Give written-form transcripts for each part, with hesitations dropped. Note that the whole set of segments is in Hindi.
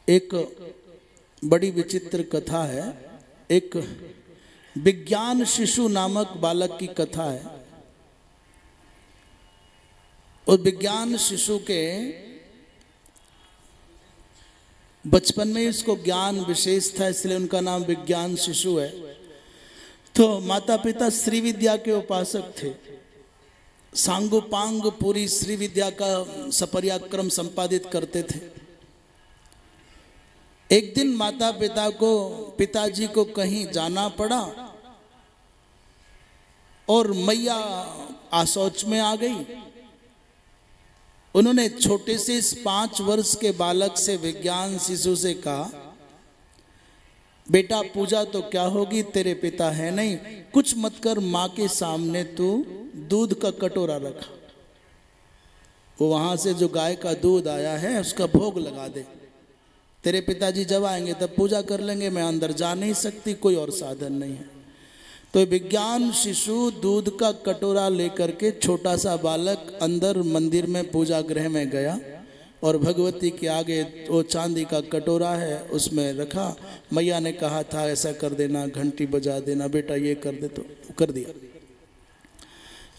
एक बड़ी विचित्र कथा है। एक विज्ञान शिशु नामक बालक की कथा है। और विज्ञान शिशु के बचपन में इसको ज्ञान विशेष था, इसलिए उनका नाम विज्ञान शिशु है। तो माता पिता श्री विद्या के उपासक थे। सांगोपांग पूरी श्री विद्या का सपरिक्रम संपादित करते थे। एक दिन माता पिताजी को कहीं जाना पड़ा और मैया आशौच में आ गई। उन्होंने छोटे से इस 5 वर्ष के बालक से, विज्ञान शिशु से कहा, बेटा पूजा तो क्या होगी, तेरे पिता है नहीं, कुछ मत कर, माँ के सामने तू दूध का कटोरा रखा, वो वहां से जो गाय का दूध आया है उसका भोग लगा दे। तेरे पिताजी जब आएंगे तब पूजा कर लेंगे, मैं अंदर जा नहीं सकती, कोई और साधन नहीं है। तो विज्ञान शिशु दूध का कटोरा लेकर के, छोटा सा बालक, अंदर मंदिर में पूजा गृह में गया और भगवती के आगे वो चांदी का कटोरा है उसमें रखा। मैया ने कहा था ऐसा कर देना, घंटी बजा देना, बेटा ये कर दे, तो कर दिया।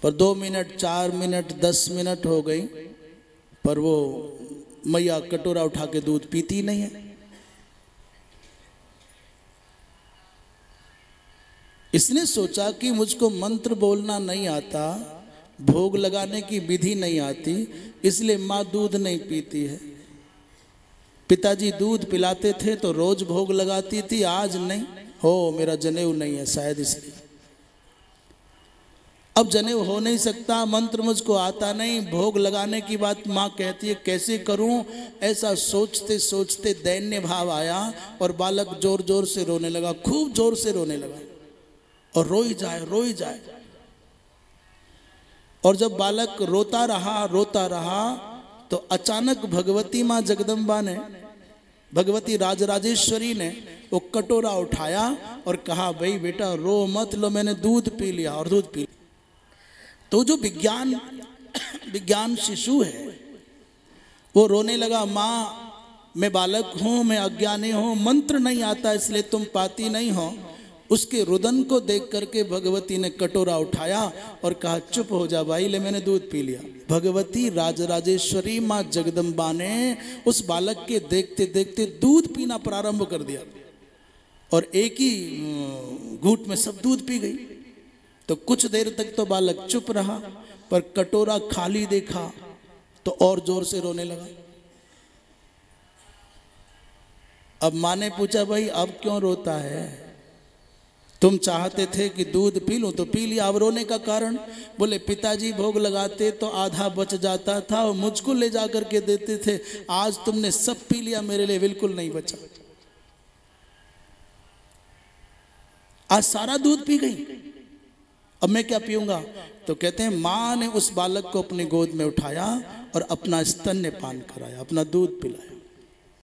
पर 2 मिनट, 4 मिनट, 10 मिनट हो गई, पर वो मैया कटोरा उठा के दूध पीती नहीं है। इसने सोचा कि मुझको मंत्र बोलना नहीं आता, भोग लगाने की विधि नहीं आती, इसलिए माँ दूध नहीं पीती है। पिताजी दूध पिलाते थे तो रोज भोग लगाती थी, आज नहीं हो, मेरा जनेऊ नहीं है शायद इसलिए। अब जनेऊ हो नहीं सकता, मंत्र मुझको आता नहीं, भोग लगाने की बात माँ कहती है, कैसे करूं? ऐसा सोचते सोचते दैन्य भाव आया और बालक जोर जोर से रोने लगा, खूब जोर से रोने लगा और रोई जाए। और जब बालक रोता रहा तो अचानक भगवती माँ जगदम्बा ने, भगवती राजराजेश्वरी ने वो कटोरा उठाया और कहा, भाई बेटा रो मत, लो मैंने दूध पी लिया, और दूध पी लिया। तो जो विज्ञान शिशु है वो रोने लगा, माँ मैं बालक हूँ, मैं अज्ञानी हूँ, मंत्र नहीं आता इसलिए तुम पाती नहीं हो। उसके रुदन को देख करके भगवती ने कटोरा उठाया और कहा, चुप हो जा भाई, ले मैंने दूध पी लिया। भगवती राजराजेश्वरी माँ जगदम्बा ने उस बालक के देखते देखते दूध पीना प्रारंभ कर दिया और एक ही घूंट में सब दूध पी गई। तो कुछ देर तक तो बालक चुप रहा, पर कटोरा खाली देखा तो और जोर से रोने लगा। अब माँ ने पूछा, भाई अब क्यों रोता है? तुम चाहते थे कि दूध पी लूं तो पी लिया, अब रोने का कारण? बोले पिताजी भोग लगाते तो आधा बच जाता था और मुझको ले जा करके देते थे, आज तुमने सब पी लिया, मेरे लिए बिल्कुल नहीं बचा, आज सारा दूध पी गई, अब मैं क्या पीऊंगा? तो कहते हैं माँ ने उस बालक को अपनी गोद में उठाया और अपना स्तन्यपान कराया, अपना दूध पिलाया।